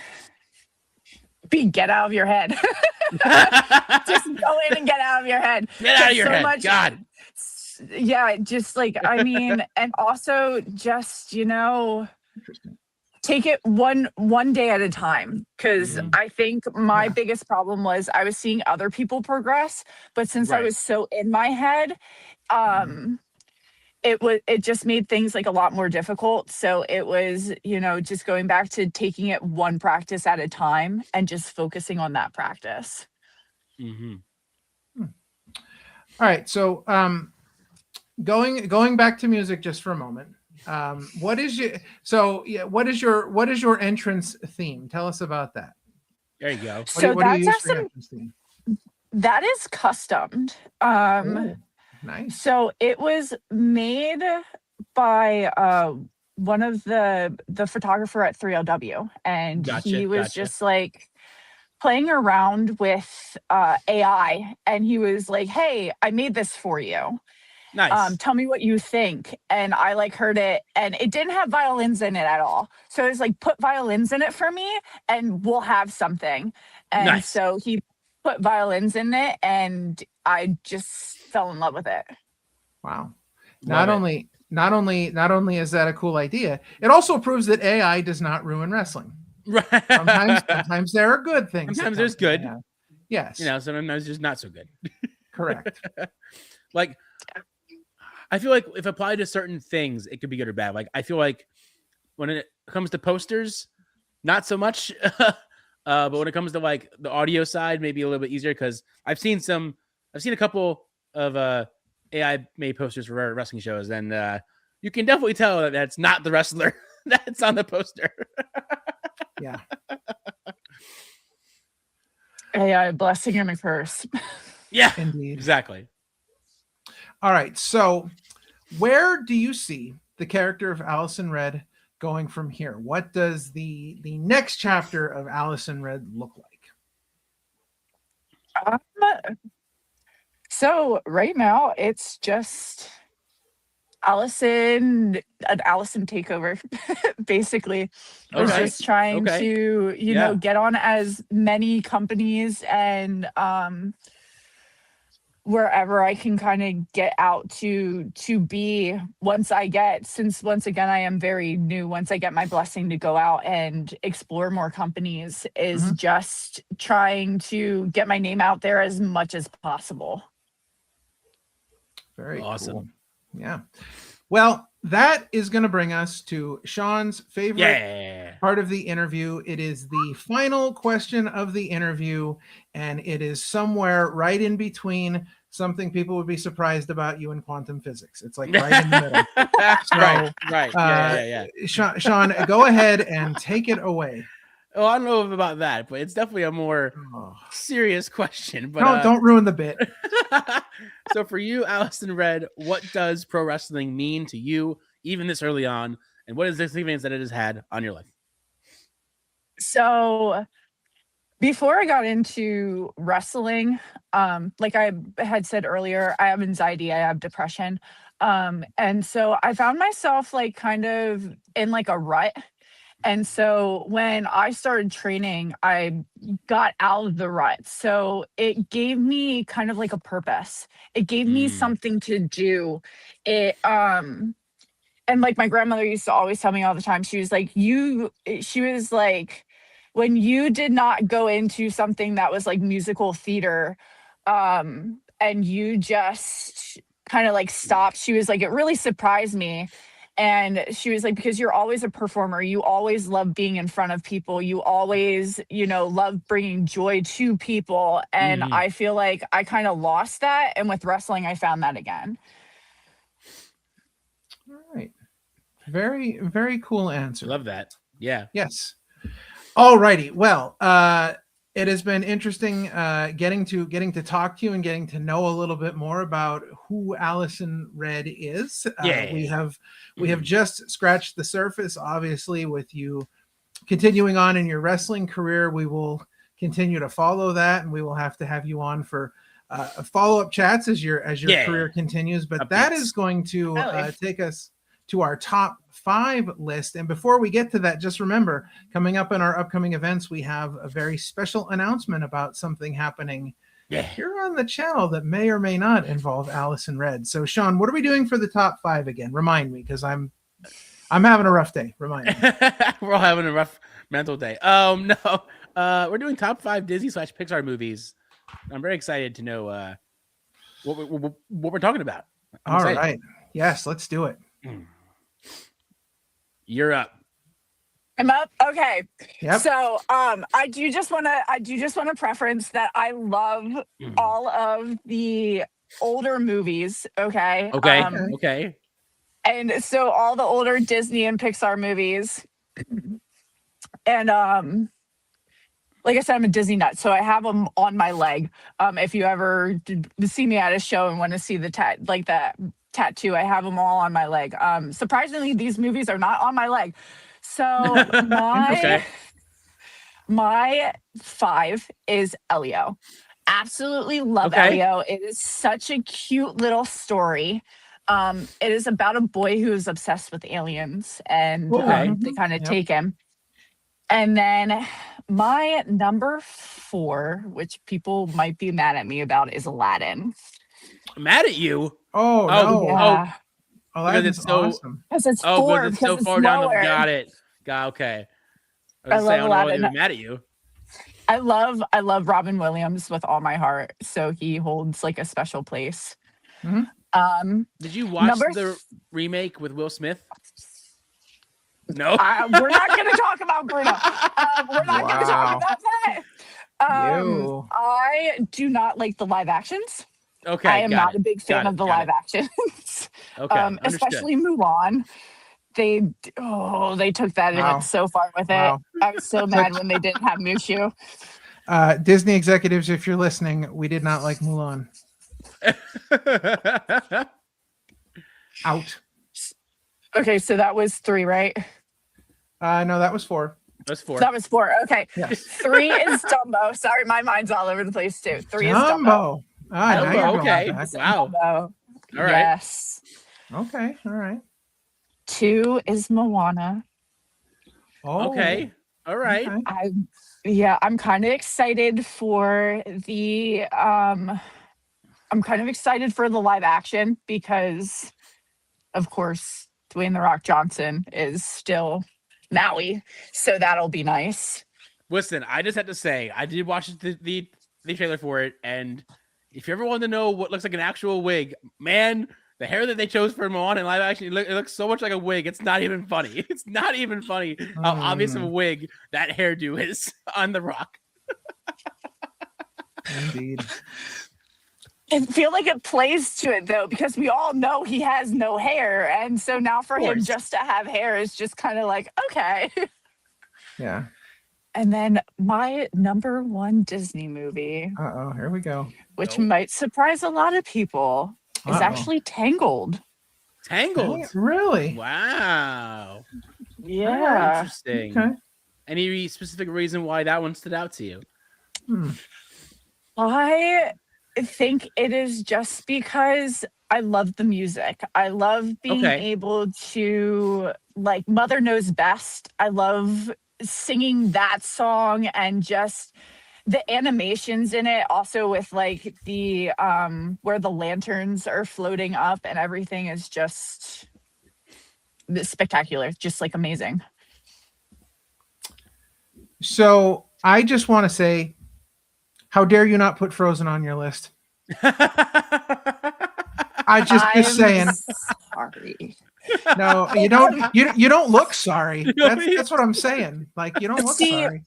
be get out of your head. Just go in and get out of your head. Get out of your head. God. Yeah, just like, I mean, and also just, take it one day at a time. Because I think my biggest problem was I was seeing other people progress, but since I was so in my head, it just made things like a lot more difficult. So it was, just going back to taking it one practice at a time and just focusing on that practice. All right. So, going back to music just for a moment. What is your entrance theme? Tell us about that. There you go. So what do you use for some, captain's theme? that is customed. Nice. So it was made by one of the photographer at 3LW, and he was just like playing around with AI, and he was like, "Hey, I made this for you. Nice. Tell me what you think." And I like heard it, and it didn't have violins in it at all. So it was like, put violins in it for me and we'll have something. And so he put violins in it, and I just fell in love with it. Wow. Not only is that a cool idea, it also proves that AI does not ruin wrestling. Right. Sometimes there are good things. Sometimes there's good. Yes. Sometimes there's not so good. Correct. Like, I feel like if applied to certain things, it could be good or bad. Like, I feel like when it comes to posters, not so much. But when it comes to like the audio side, maybe a little bit easier, because I've seen a couple of AI made posters for wrestling shows, and you can definitely tell that that's not the wrestler that's on the poster. Yeah. AI, blessing and a curse. Yeah, indeed. Exactly. All right. So where do you see the character of Allison Red going from here? What does the next chapter of Allison Red look like? So right now it's just an Allison takeover, basically. I was just trying to, get on as many companies and wherever I can kind of get out to be, since once again I am very new, once I get my blessing to go out and explore more companies, is just trying to get my name out there as much as possible. Very awesome. Cool. Yeah. Well, that is going to bring us to Sean's favorite part of the interview. It is the final question of the interview, and it is somewhere right in between something people would be surprised about you in quantum physics. It's like right in the middle. So, right. Yeah. Sean, go ahead and take it away. Oh, I don't know about that, but it's definitely a more serious question. But don't ruin the bit. So for you, Allison Red, what does pro wrestling mean to you, even this early on, and what is the significance that it has had on your life? So before I got into wrestling, like I had said earlier, I have anxiety, I have depression. And so I found myself like kind of in like a rut. And so when I started training, I got out of the rut. So it gave me kind of like a purpose. It gave me something to do. And like my grandmother used to always tell me all the time, she was like, when you did not go into something that was like musical theater, and you just kind of like stopped, she was like, it really surprised me. And she was like, because you're always a performer, you always love being in front of people, you always, love bringing joy to people. And I feel like I kind of lost that. And with wrestling, I found that again. All right. Very, very cool answer. Love that. Yeah. Yes. All righty. Well, it has been interesting getting to talk to you and getting to know a little bit more about who Allison Red is. We have just scratched the surface, obviously, with you continuing on in your wrestling career. We will continue to follow that, and we will have to have you on for follow-up chats as your career continues. But that is going to take us to our top 5 list. And before we get to that, just remember, coming up in our upcoming events, we have a very special announcement about something happening here on the channel that may or may not involve Allison Red. So Sean, what are we doing for the top 5 again? Remind me, because I'm having a rough day. Remind me. We're all having a rough mental day. No, we're doing top 5 Disney/Pixar movies. I'm very excited to know what we're talking about. All right. Yes, let's do it. You're up. I'm up. Okay. Yep. So I do just want to preference that I love all of the older movies. Okay. Okay. And so all the older Disney and Pixar movies. And like I said, I'm a Disney nut, so I have them on my leg. If you ever see me at a show and want to see the tattoo, I have them all on my leg. Surprisingly, these movies are not on my leg. So my 5 is Elio. Absolutely love Elio. It is such a cute little story. It is about a boy who is obsessed with aliens, and they kind of take him. And then my number 4, which people might be mad at me about, is Aladdin. Mad at you? Oh, no. Yeah. Aladdin's awesome. Because it's 4. Because it's so far down. Got it. Okay. I love Aladdin. Mad at you. I love Robin Williams with all my heart, so he holds like a special place. Mm-hmm. Did you watch the remake with Will Smith? No, we're not going to talk about Bruno. We're not going to talk about that. I do not like the live actions. Okay, I am not a big fan of the live actions. Okay, especially Mulan. They took that and went so far with it. I was so mad when they didn't have Mushu. Disney executives, if you're listening, we did not like Mulan. Out. Okay, so that was 3, right? No, that was 4. That was 4. Okay. Yes. 3 is Dumbo. Sorry, my mind's all over the place too. 3 is Dumbo. Dumbo. Okay. Wow. Dumbo. All right. Yes. Okay. All right. 2 is Moana. Oh. Okay. All right. Okay. I'm kind of excited for the live action because, of course, Dwayne "The Rock" Johnson is still Maui, so that'll be nice. Listen, I just have to say, I did watch the trailer for it, and if you ever want to know what looks like an actual wig, man, the hair that they chose for Moana in live action, it looks so much like a wig. It's not even funny. It's not even funny how obvious of a wig that hairdo is on The Rock. Indeed. I feel like it plays to it though, because we all know he has no hair, and so now for him just to have hair is just kind of like, okay. Yeah. And then my number 1 Disney movie. Here we go. Which might surprise a lot of people. Is actually Tangled. Tangled? Really? Wow. Yeah. Interesting. Okay. Any specific reason why that one stood out to you? I think it is just because I love the music. I love being able to, like, Mother Knows Best. I love singing that song, and just the animations in it, also with like the where the lanterns are floating up and everything is just spectacular, just like amazing. So I just want to say, how dare you not put Frozen on your list? I'm just saying. Sorry. No, you don't. You don't look sorry. That's what I'm saying. Like, you don't look sorry.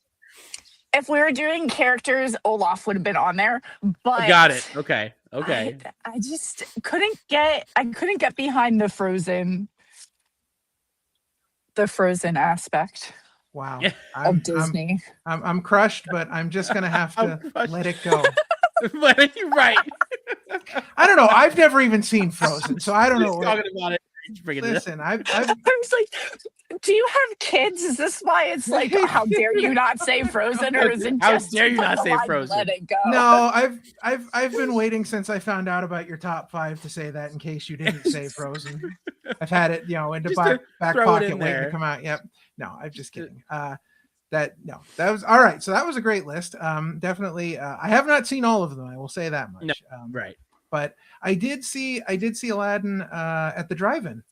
If we were doing characters, Olaf would have been on there. But got it. Okay. I just couldn't get behind the Frozen aspect. Wow. Of Disney. I'm crushed, but I'm just gonna have to let it go. Right. I don't know. I've never even seen Frozen, so I don't know. Talking about it. Listen, I was like, do you have kids? Is this why it's like, how dare you not say Frozen, or is it just how dare you not say Frozen? Let it go. No, I've been waiting since I found out about your top 5 to say that in case you didn't say Frozen. I've had it, in the back pocket waiting to come out. Yep. No, I'm just kidding. That was all right. So that was a great list. Definitely. I have not seen all of them. I will say that much. No, right. But I did see Aladdin at the drive-in.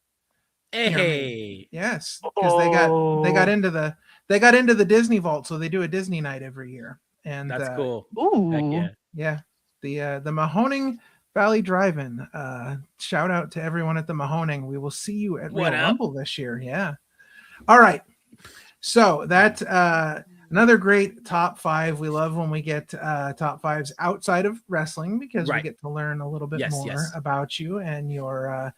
Hey. Yes, because they got into the Disney Vault, so they do a Disney night every year, and that's cool. Ooh. Yeah. The Mahoning Valley Drive-in. Shout out to everyone at the Mahoning. We will see you at Real Rumble this year. Yeah. All right. So that another great top 5. We love when we get top 5s outside of wrestling, because we get to learn a little bit more about you and your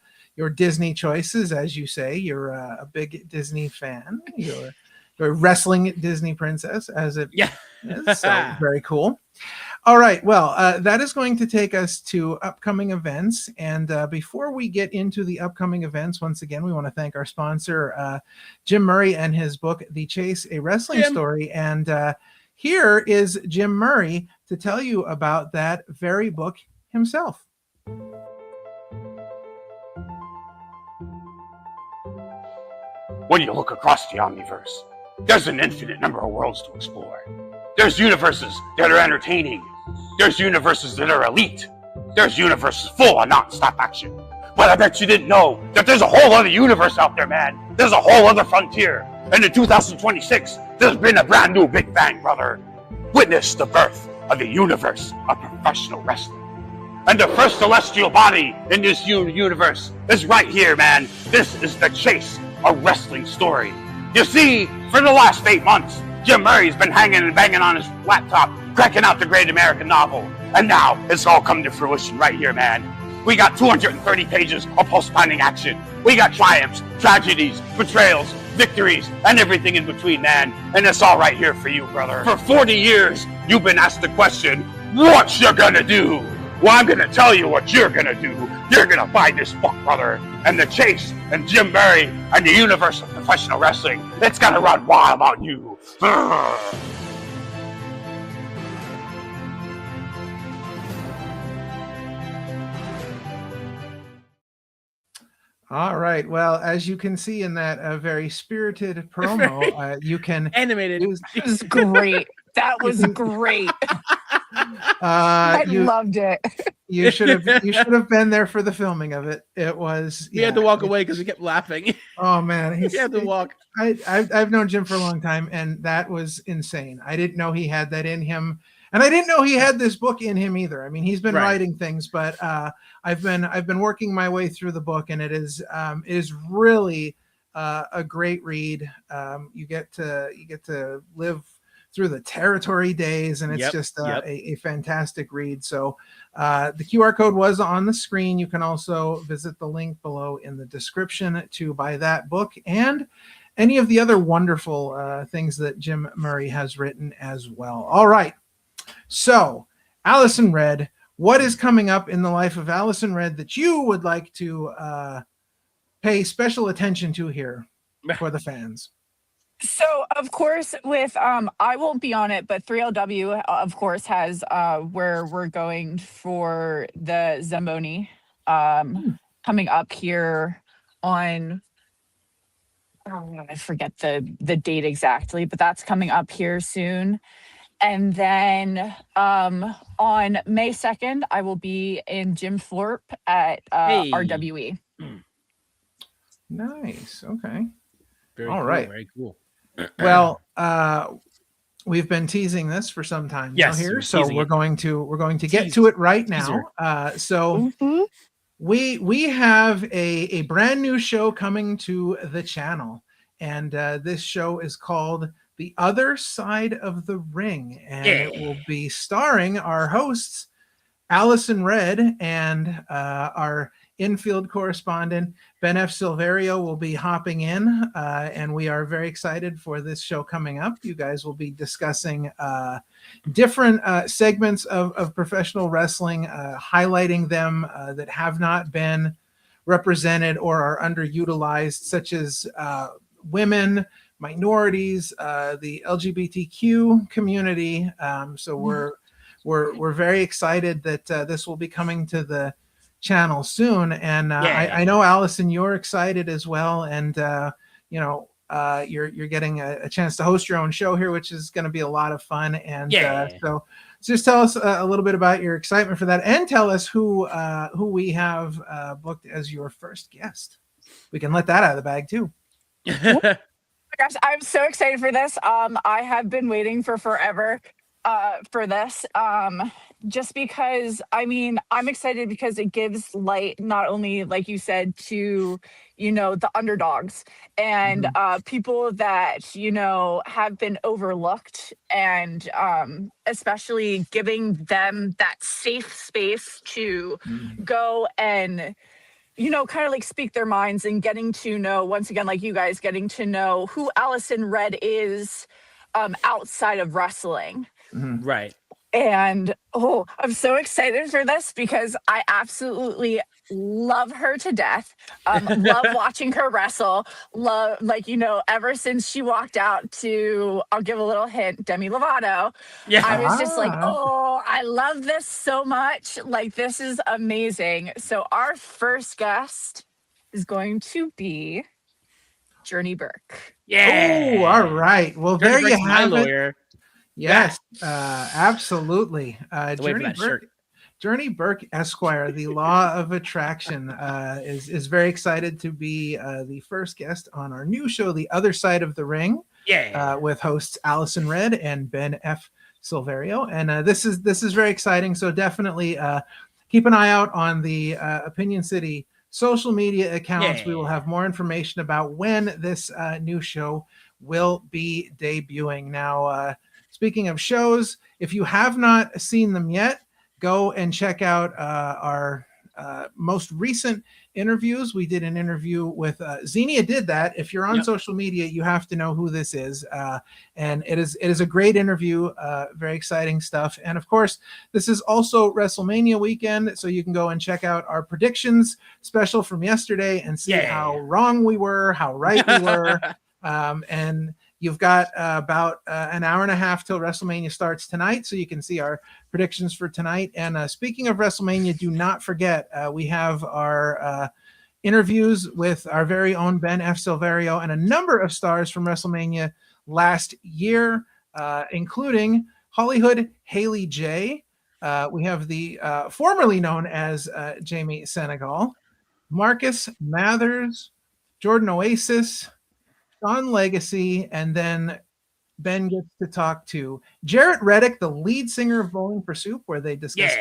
Disney choices. As you say, you're a big Disney fan. You're wrestling Disney princess, as it Yeah. is. So very cool. All right. Well, that is going to take us to upcoming events. And before we get into the upcoming events, once again, we want to thank our sponsor, Jim Murray, and his book, The Chase, A Wrestling Story. And here is Jim Murray to tell you about that very book himself. When you look across the omniverse, there's an infinite number of worlds to explore. There's universes that are entertaining. There's universes that are elite. There's universes full of non-stop action. But I bet you didn't know that there's a whole other universe out there, man. There's a whole other frontier. And in 2026, there's been a brand new Big Bang, brother. Witness the birth of the universe of professional wrestling. And the first celestial body in this universe is right here, man. This is the Chase, a wrestling story. You see, for the last 8 months, Jim Murray's been hanging and banging on his laptop, cracking out the great American novel. And now it's all come to fruition right here, man. We got 230 pages of post-binding action. We got triumphs, tragedies, betrayals, victories, and everything in between, man. And it's all right here for you, brother. For 40 years, you've been asked the question, what you gonna do? Well, I'm gonna tell you what you're gonna do. You're gonna buy this book, brother. And the Chase and Jim Murray and the universe of professional wrestling, it's gonna run wild on you. All right. Well, as you can see in that very spirited promo, you can animated. It was great. That was great. I loved it. You should have been there for the filming of it. It was. We had to walk away because we kept laughing. Oh man, he had to walk. I've known Jim for a long time, and that was insane. I didn't know he had that in him, and I didn't know he had this book in him either. I mean, he's been writing things, but I've been working my way through the book, and it is really a great read. You get to live through the territory days, and it's just a fantastic read. So the QR code was on the screen. You can also visit the link below in the description to buy that book and any of the other wonderful things that Jim Murray has written as well. All right. So Allison Red, what is coming up in the life of Allison Red that you would like to pay special attention to here for the fans? So, of course, with I won't be on it, but 3LW, of course, has where we're going for the Zamboni coming up here on, I forget the date exactly, but that's coming up here soon. And then on May 2nd, I will be in Jim Thorpe at RWE. Nice. Okay. Very All cool, right. Very cool. Well, we've been teasing this for some time now here, so we're going to get to it right now. We have a brand new show coming to the channel, and this show is called The Other Side of the Ring, and it will be starring our hosts Allison Red and our infield correspondent Ben F. Silverio will be hopping in, and we are very excited for this show coming up. You guys will be discussing different segments of professional wrestling, highlighting them that have not been represented or are underutilized, such as women, minorities, the LGBTQ community. So we're very excited that this will be coming to the channel soon, and I know Allison, you're excited as well, and you're getting a chance to host your own show here, which is going to be a lot of fun. And so just tell us a little bit about your excitement for that, and tell us who we have booked as your first guest. We can let that out of the bag too. Oh my gosh, I'm so excited for this. I have been waiting for forever for this. Just because, I mean, I'm excited because it gives light, not only, like you said, to, the underdogs and people that, have been overlooked, and especially giving them that safe space to go and kind of like speak their minds and getting to know, once again, like you guys, getting to know who Allison Red is outside of wrestling. Mm-hmm. Right. And I'm so excited for this because I absolutely love her to death. Love watching her wrestle. Love, ever since she walked out to, I'll give a little hint, Demi Lovato. Yeah. I was just like, I love this so much. Like, this is amazing. So our first guest is going to be Journey Burke. Yeah. Oh, all right. Well, Journey there Burke's you have my it. lawyer. Yes, absolutely. Journey Burke Esquire, the Law of Attraction, is very excited to be the first guest on our new show, The Other Side of the Ring, with hosts Allison Red and Ben F. Silverio. And this is very exciting. So definitely keep an eye out on the Opinion City social media accounts. We will have more information about when this new show will be debuting. Now, speaking of shows, if you have not seen them yet, go and check out our most recent interviews. We did an interview with Xenia did that. If you're on social media, you have to know who this is. And it is a great interview, very exciting stuff. And of course, this is also WrestleMania weekend, so you can go and check out our predictions special from yesterday and see how wrong we were, how right we were. And you've got about an hour and a half till WrestleMania starts tonight, so you can see our predictions for tonight. And speaking of WrestleMania, do not forget, we have our interviews with our very own Ben F. Silverio and a number of stars from WrestleMania last year, including Hollywood Haley J. We have the formerly known as Jamie Senegal, Marcus Mathers, Jordan Oasis, Sean Legacy, and then Ben gets to talk to Jarrett Reddick, the lead singer of Bowling for Soup, where they discuss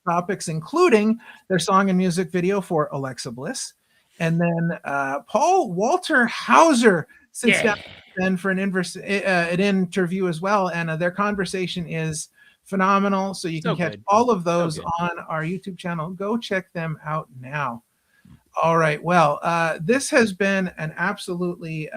topics, including their song and music video for Alexa Bliss. And then Paul Walter Hauser sits down with Ben for an interview as well. And their conversation is phenomenal. So you can catch all of those on our YouTube channel. Go check them out now. All right. Well, this has been an absolutely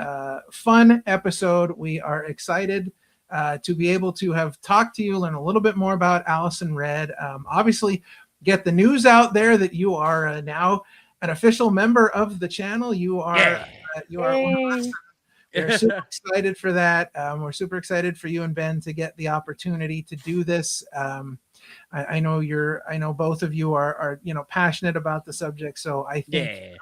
fun episode. We are excited to be able to have talked to you, learn a little bit more about Allison Red. Obviously, get the news out there that you are now an official member of the channel. You are awesome. We're super excited for that. We're super excited for you and Ben to get the opportunity to do this. I know both of you are passionate about the subject, so I think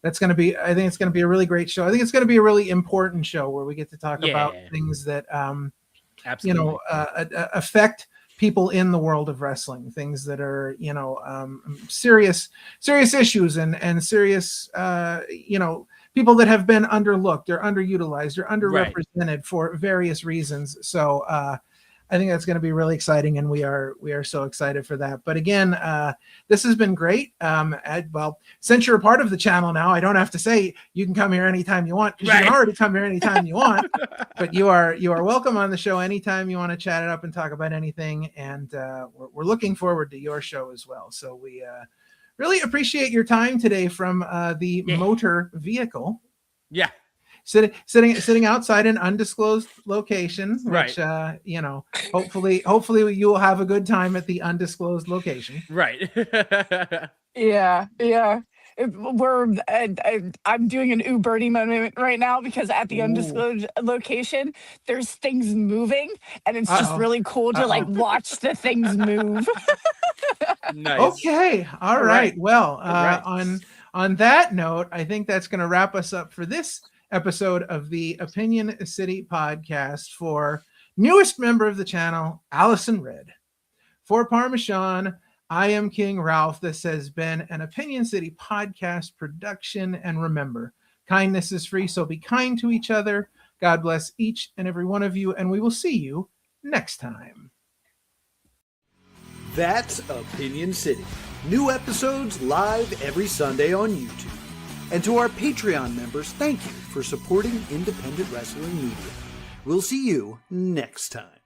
it's going to be a really great show. I think it's going to be a really important show where we get to talk about things that affect people in the world of wrestling, things that are serious issues and serious people that have been underlooked or underutilized or underrepresented for various reasons. So I think that's going to be really exciting, and we are so excited for that. But again, this has been great. Well, since you're a part of the channel now, I don't have to say you can come here anytime you want, because you can already come here anytime you want. But you are welcome on the show anytime you want to chat it up and talk about anything. And we're looking forward to your show as well. So we really appreciate your time today from the motor vehicle. Yeah. Sitting outside an undisclosed location, which hopefully you will have a good time at the undisclosed location. Right. Yeah. I'm doing an Uberty moment right now, because at the undisclosed location, there's things moving, and it's just really cool to watch the things move. Nice. Okay. All right. Well, on that note, I think that's going to wrap us up for this episode of the Opinion City podcast for newest member of the channel, Allison Red. For Parmesan, I am King Ralph. This has been an Opinion City podcast production. And remember, kindness is free, so be kind to each other. God bless each and every one of you, and we will see you next time. That's Opinion City. New episodes live every Sunday on YouTube. And to our Patreon members, thank you for supporting independent wrestling media. We'll see you next time.